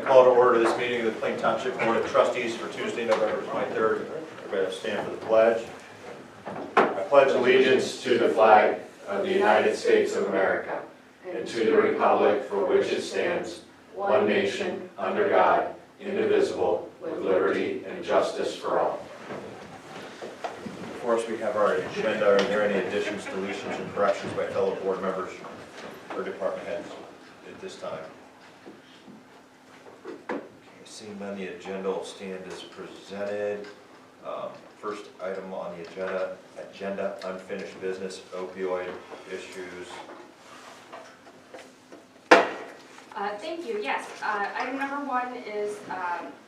call to order this meeting of the Plain Township Board of Trustees for Tuesday, November 23rd. Everybody stand for the pledge. I pledge allegiance to the flag of the United States of America and to the republic for which it stands, one nation, under God, indivisible, with liberty and justice for all. Before us, we have our agenda. Are there any additions, deletions, or corrections by fellow board members or department heads at this time? Okay, seeing none, the agenda will stand as presented. First item on the agenda, unfinished business, opioid issues. Thank you. Yes. Item number one is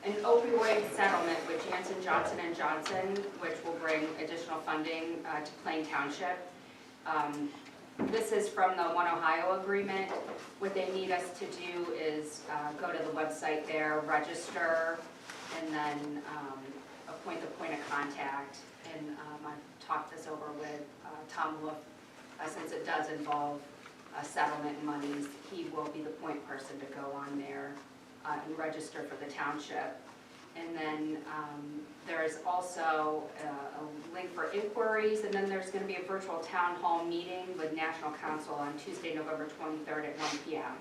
an opioid settlement with Janssen Johnson & Johnson, which will bring additional funding to Plain Township. This is from the One Ohio agreement. What they need us to do is go to the website there, register, and then appoint the point of contact. And I've talked this over with Tom Wolf, since it does involve settlement monies. He will be the point person to go on there and register for the township. And then there's also a link for inquiries, and then there's going to be a virtual town hall meeting with National Council on Tuesday, November 23rd at 1 p.m.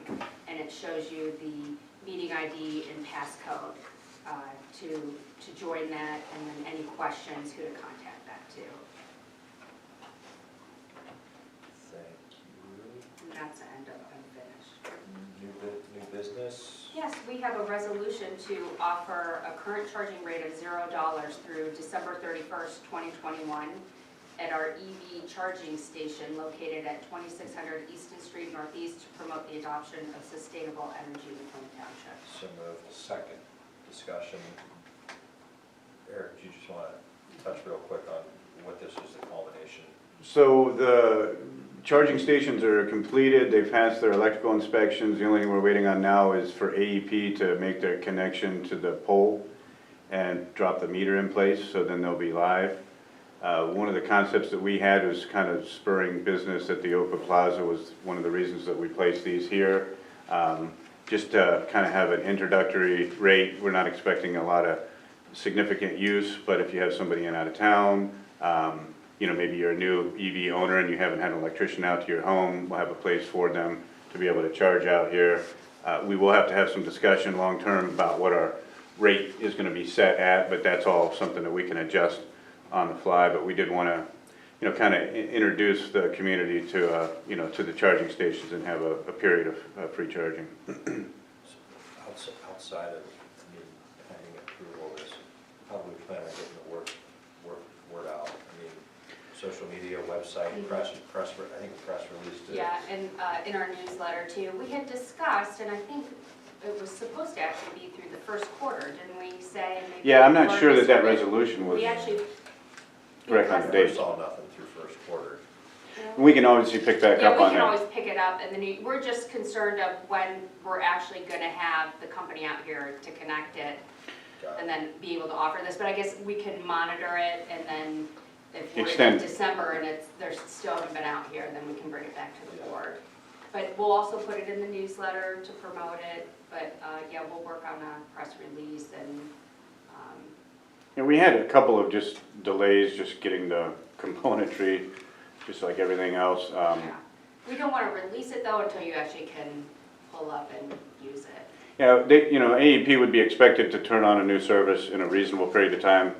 And it shows you the meeting ID and passcode to join that, and then any questions, who to contact that to. And that's the end of unfinished. New business. Yes, we have a resolution to offer a current charging rate of $0 through December 31st, 2021 at our EV charging station located at 2600 Easton Street Northeast to promote the adoption of sustainable energy in Plain Township. So moved. Second. Discussion. Eric, do you just want to touch real quick on what this is, the culmination? So the charging stations are completed, they've passed their electrical inspections. The only thing we're waiting on now is for AEP to make their connection to the pole and drop the meter in place, so then they'll be live. One of the concepts that we had was kind of spurring business at the Opa Plaza was one of the reasons that we placed these here. Just to kind of have an introductory rate. We're not expecting a lot of significant use, but if you have somebody in out of town, you know, maybe you're a new EV owner and you haven't had an electrician out to your home, we'll have a place for them to be able to charge out here. We will have to have some discussion long-term about what our rate is going to be set at, but that's all something that we can adjust on the fly. But we did want to, you know, kind of introduce the community to, you know, to the charging stations and have a period of free charging. Outside of having approval, is how do we plan on getting the word out? I mean, social media, website, press. I think the press released it. Yeah, and in our newsletter too. We had discussed, and I think it was supposed to actually be through the first quarter, didn't we say? Maybe Yeah, I'm not sure that resolution was we actually correct on the There's date. all nothing through first quarter. We can obviously pick back up we on can that. always pick it up, and then we're just concerned of when we're actually going to have the company out here to connect it, and then be able to offer this. But I guess we can monitor it, and then if we're in December and they're still haven't been out here, then we can bring it back to the board. But we'll also put it in the newsletter to promote it. But yeah, we'll work on a press release and. And we had a couple of just delays, just getting the componentry, just like everything else. Yeah. We don't want to release it though until you actually can pull up and use it. Yeah, you know, AEP would be expected to turn on a new service in a reasonable period of time.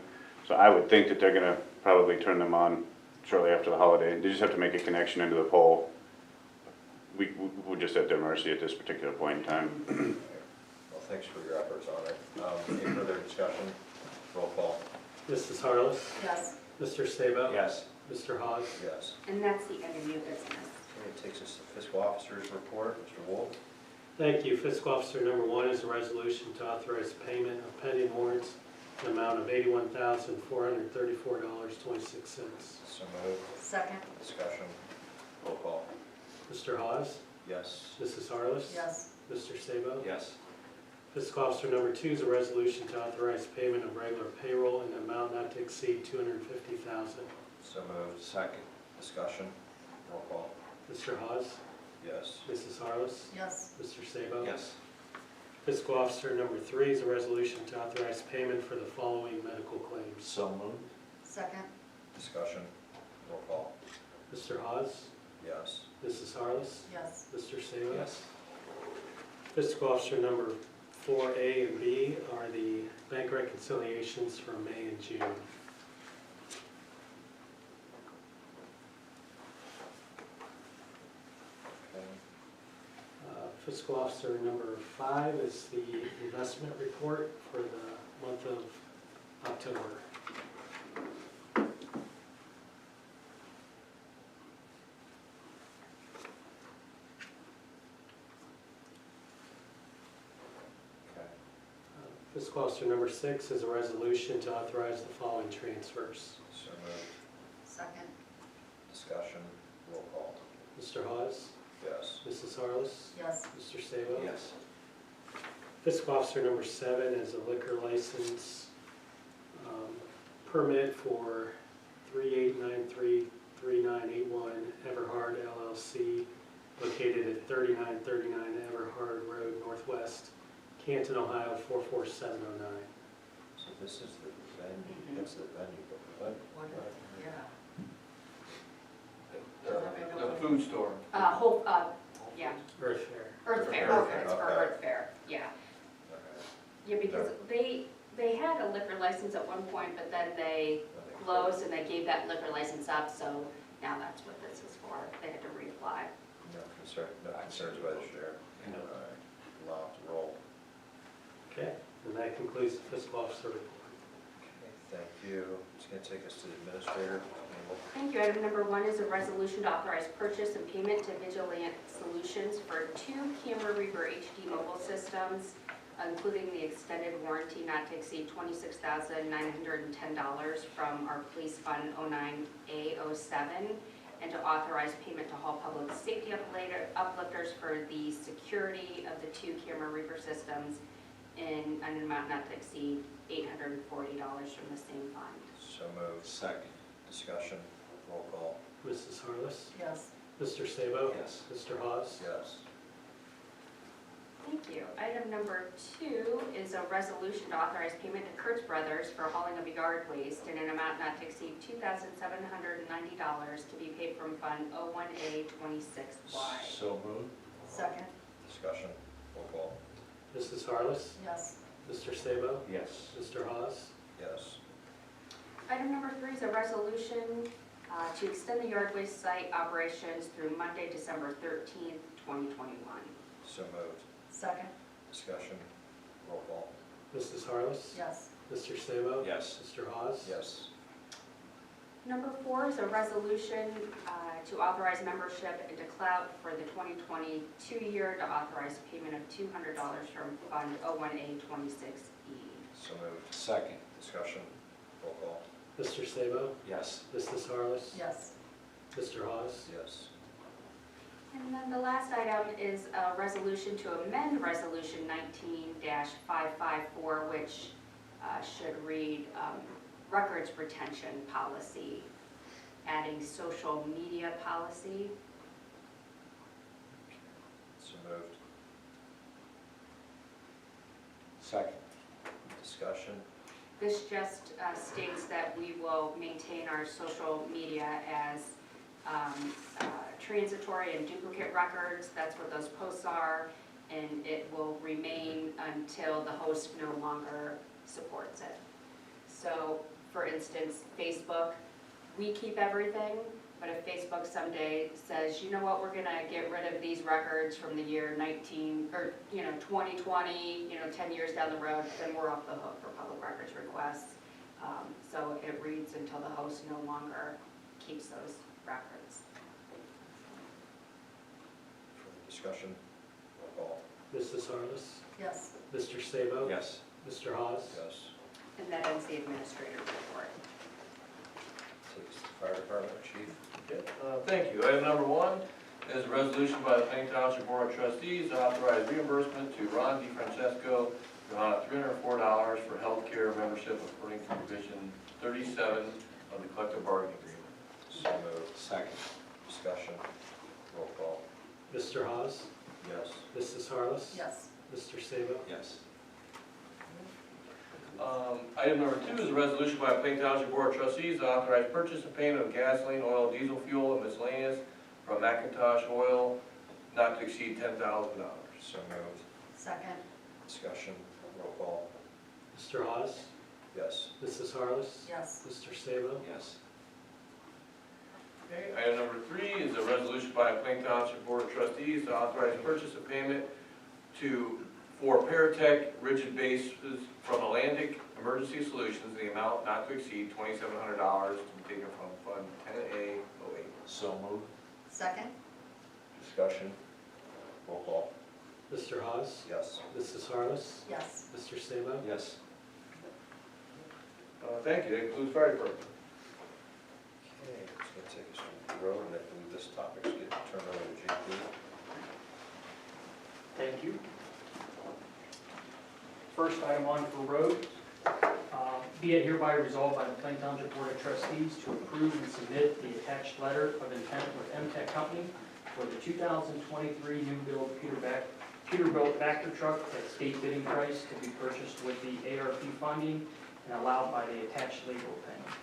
So I would think that they're going to probably turn them on shortly after the holiday. They just have to make a connection into the pole. We're just at their mercy at this particular point in time. Well, thanks for your efforts on it. Any further discussion? Roll call. Mrs. Harless? Yes. Mr. Sabo? Yes. Mr. Hawes? Yes. And that's the end of new business. Okay, it takes us to fiscal officer's report. Mr. Wolf. Thank you. Fiscal Officer number 1 is a resolution to authorize payment of pending warrants in the amount of $81,434.26. So moved. Second. Discussion. Roll call. Mr. Hawes? Yes. Mrs. Harless? Yes. Mr. Sabo? Yes. Fiscal Officer number 2 is a resolution to authorize payment of regular payroll in an amount not to exceed $250,000. So moved. Second. Discussion. Roll call. Mr. Hawes? Yes. Mrs. Harless? Yes. Mr. Sabo? Yes. Fiscal officer number 3 is a resolution to authorize payment for the following medical claims. So moved. Second. Discussion, roll call. Mr. Hawes? Yes. Mrs. Harless? Yes. Mr. Saleh? Yes. Fiscal officer number 4A and B are the bank reconciliations for May and June. Okay. Fiscal officer number 5 is the investment report for the month of October. Okay. Fiscal officer number 6 is a resolution to authorize the following transfers. So moved. Second. Discussion, roll call. Mr. Hawes? Yes. Mrs. Harless? Yes. Mr. Sabo? Yes. Fiscal officer number 7 is a liquor license permit for 38933981 Everhard LLC, located at 3939 Everhard Road Northwest, Canton, Ohio 44709. So this is the venue, that's the venue, but What? Yeah. The food store. Yeah, Earth Fair. Earth Fair, Okay. it's for Okay. Earth Fair, yeah. Okay. Yeah, because they had a liquor license at one point, but then they closed and they gave that liquor license up, so now that's what this is for. They had to reapply. No concerns by the sheriff. No. All right. Allow it to roll. Okay, and that concludes the fiscal officer report. Okay, thank you. It's going to take us to the administrator. Thank you. Item number 1 is a resolution to authorize purchase and payment to Vigilant Solutions for 2 Camera Reaper HD mobile systems, including the extended warranty not to exceed $26,910 from our Police Fund 09A07, and to authorize payment to Hall Public Safety uplifters for the security of the 2 Camera Reaper systems in an amount not to exceed $840 from the same fund. So moved. Second. Discussion, roll call. Mrs. Harless? Yes. Mr. Sabo? Yes. Mr. Hawes? Yes. Thank you. Item number 2 is a resolution to authorize payment to Kurtz Brothers for hauling of yard waste in an amount not to exceed $2,790 to be paid from Fund 01A26Y. So moved. Second. Discussion, roll call. Mrs. Harless? Yes. Mr. Sabo? Yes. Mr. Hawes? Yes. Item number 3 is a resolution to extend the yard waste site operations through Monday, December 13th, 2021. So moved. Second. Discussion, roll call. Mrs. Harless? Yes. Mr. Sabo? Yes. Mr. Hawes? Yes. Number 4 is a resolution to authorize membership into Clout for the 2022 year, to authorize payment of $200 from Fund 01A26E. So moved. Second. Discussion, roll call. Mr. Sabo? Yes. Mrs. Harless? Yes. Mr. Hawes? Yes. And then the last item is a resolution to amend Resolution 19-554, which should read records retention policy, adding social media policy. So moved. Second. Discussion, This just states that we will maintain our social media as transitory and duplicate records. That's what those posts are, and it will remain until the host no longer supports it. So, for instance, Facebook, we keep everything, but if Facebook someday says, you know what, we're gonna get rid of these records from the year 2020, 10 years down the road, then we're off the hook for public records requests. So it reads until the host no longer keeps those records. further discussion, roll call. Mrs. Harless? Yes. Mr. Sabo? Yes. Mr. Hawes? Yes. And that ends the administrative report. Take us to the fire department, chief. Okay, thank you. Item number 1 is a resolution by the Plain Township Board of Trustees to authorize reimbursement to Ron DeFrancesco for $304 for healthcare membership according to provision 37 of the collective bargaining agreement. So moved. Second. Discussion, roll call. Mr. Hawes? Yes. Mrs. Harless? Yes. Mr. Sabo? Yes. Item number 2 is a resolution by the Plain Township Board of Trustees to authorize purchase and payment of gasoline, oil, diesel fuel, and miscellaneous from McIntosh Oil not to exceed $10,000. So moved. Second. Discussion, roll call. Mr. Hawes? Yes. Mrs. Harless? Yes. Mr. Sabo? Yes. Okay, item number 3 is a resolution by the Plain Township Board of Trustees to authorize purchase and payment for Paratech rigid bases from Atlantic Emergency Solutions in the amount not to exceed $2,700 to be taken from Fund 10A08. So moved. Second. Discussion, roll call. Mr. Hawes? Yes. Mrs. Harless? Yes. Mr. Sabo? Yes. Thank you, that includes fire department. Okay, it's gonna take us to the road, and I believe this topic's getting turned over to JP. Thank you. First item on for road, be it hereby resolved by the Plain Township Board of Trustees to approve and submit the attached letter of intent with MTech Company for the 2023 new build Peterbilt Vector truck at state bidding price to be purchased with the ARP funding and allowed by the attached legal opinion.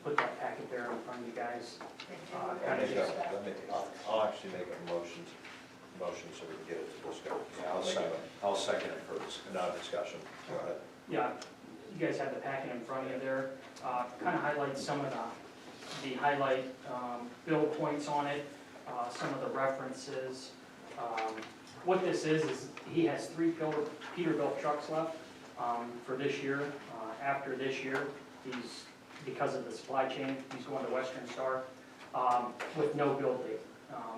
Put that packet there in front of you guys. I'll actually make a motion so we can get it to discussion. Yeah, I'll second it for discussion. No discussion, go ahead. Yeah, you guys have the packet in front of you there. Kind of highlights some of the highlight build points on it, some of the references. What this is he has 3 Peterbilt trucks left for this year. After this year, because of the supply chain, he's going to Western Star with no build date.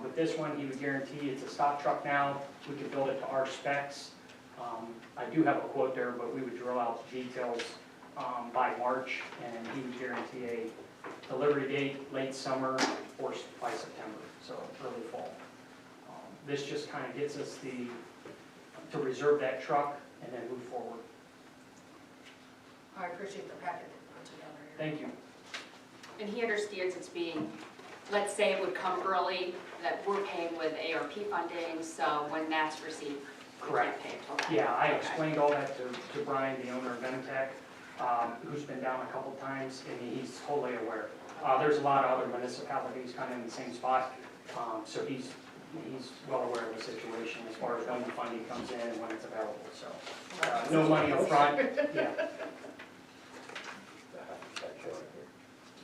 With this one, he would guarantee it's a stock truck now. We could build it to our specs. I do have a quote there, but we would drill out the details by March, and he would guarantee a delivery date late summer or by September, so early fall. This just kind of gets us to reserve that truck and then move forward. I appreciate the packet that you put together here. Thank you. And he understands it's being, let's say it would come early, that we're paying with ARP funding, so when that's received, we can't Correct. pay until then. Yeah, I Okay. explained all that to Brian, the owner of Venitech, who's been down a couple times, and he's totally aware. There's a lot of other municipalities kind of in the same spot, so he's well aware of the situation as far as when the funding comes in and when it's available, so. No money up front, yeah.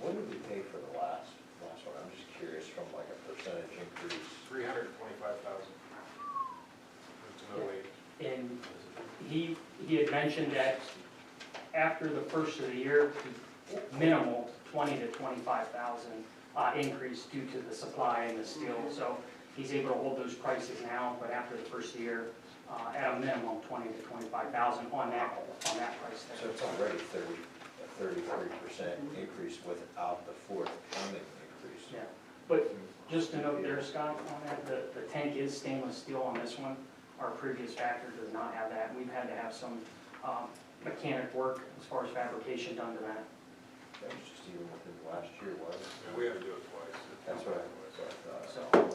What did we pay for the last one? I'm just curious from like a percentage increase. 325,000. To 08. And he had mentioned that after the first of the year, minimal 20 to 25,000 increase due to the supply and the steel. So he's able to hold those prices now, but after the first year, at a minimum 20 to 25,000 on that price So there. it's already 33% increase without the forthcoming increase. Yeah, but just to note there, Scott, on that, the tank is stainless steel on this one. Our previous factor does not have that. We've had to have some mechanic work as far as fabrication done to that. That was just even within the last year, wasn't it? Yeah, we had to do it twice. That's what I thought. So, and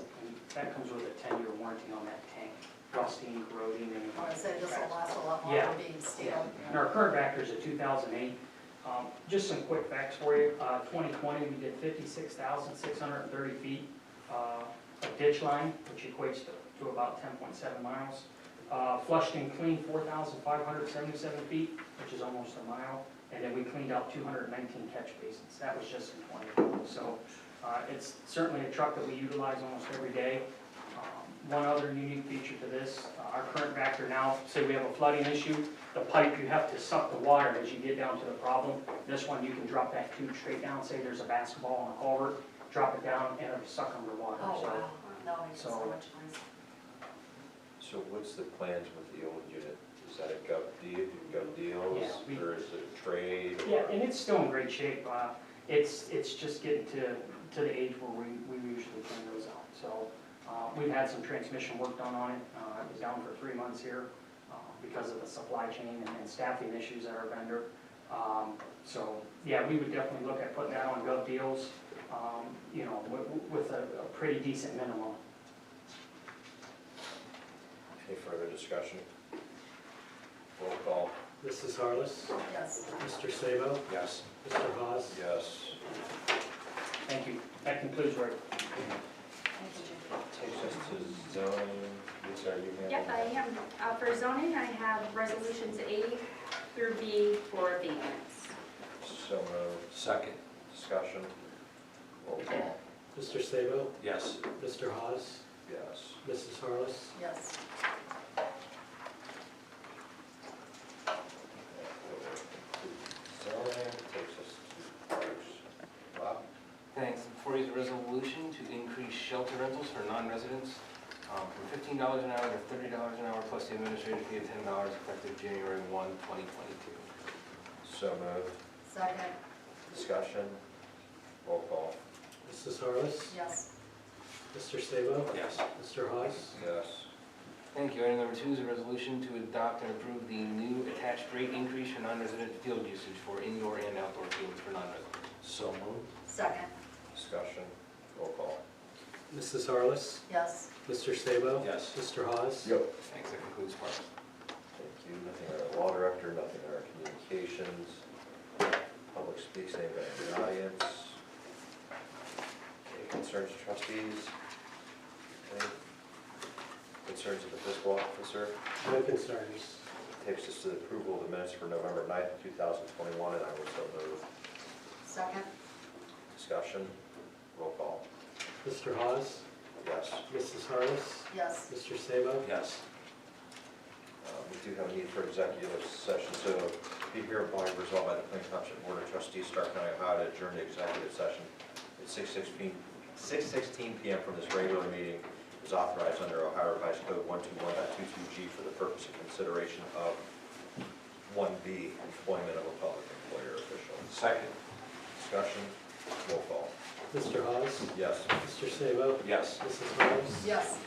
that comes with a 10-year warranty on that tank, rusting, corroding, and. I would say this will last a lot Yeah. longer being steel. And our current Vector's a 2008. Just some quick facts for you. 2020, we did 56,630 feet of ditch line, which equates to about 10.7 miles. Flushed and cleaned 4,577 feet, which is almost a mile. And then we cleaned out 219 catch basins. That was just in 2020. So it's certainly a truck that we utilize almost every day. One other unique feature to this, our current Vector now, say we have a flooding issue, the pipe, you have to suck the water as you get down to the problem. This one, you can drop that tube straight down, say there's a basketball on a culvert, drop it down, and it'll suck underwater. Oh, So, wow. That makes it so So- much nicer. So what's the plans with the old unit? Is that a gov deals, Yeah, or is it a trade? Yeah, and it's still in great shape. It's just getting to the age where we usually clean those out. So we've had some transmission work done on it. It was down for 3 months here because of the supply chain and staffing issues at our vendor. So yeah, we would definitely look at putting that on gov deals. you know, with a pretty decent minimum. Any further discussion? Roll call. Mrs. Harless, Yes. Mr. Sabo, Yes. Mr. Hawes. Yes. Thank you. That concludes our Thank you, Jim. Takes us to zoning. Lisa, are you handling? Yep, I am. For zoning, I have resolutions A through B for abatements. So moved. Second. Discussion. Roll call. Mr. Sabo, Yes. Mr. Hawes, Yes. Mrs. Harless. Yes. Zoning takes us to parks. Bob? Thanks. Before you is a resolution to increase shelter rentals for non-residents from $15 an hour to $30 an hour plus the administrative fee of $10 effective January 1, 2022. So moved. Second. Discussion. Roll call. Mrs. Harless, Yes. Mr. Sabo, Yes. Mr. Hawes. Yes. Thank you. Item number 2 is a resolution to adopt and approve the new attached rate increase for non-resident field usage for indoor and outdoor fields for non-residents. So moved. Second. Discussion. Roll call. Mrs. Harless, Yes. Mr. Sabo. Yes. Mr. Hawes. Yep. Thanks. That concludes parks. Thank you. Nothing on our law director, nothing on our communications. Public speaks, anybody in the audience? Any concerns, trustees? Any concerns of the fiscal officer? No concerns. Takes us to the approval of the minutes for November 9th, 2021, and I will so move. Second. Discussion, roll call. Mr. Hawes, Yes. Mrs. Harless, Yes. Mr. Sabo. Yes. We do have a need for executive session, so be hereby resolved by the Plain Township Board of Trustees, Stark County, Ohio, to adjourn the executive session at 6:16 p.m. from this regular meeting is authorized under Ohio Revised Code 121.22G for the purpose of consideration of 1B, employment of a public employer official. Second. Discussion, roll call. Mr. Hawes, Yes. Mr. Sabo, Yes. Mrs. Harless. Yes.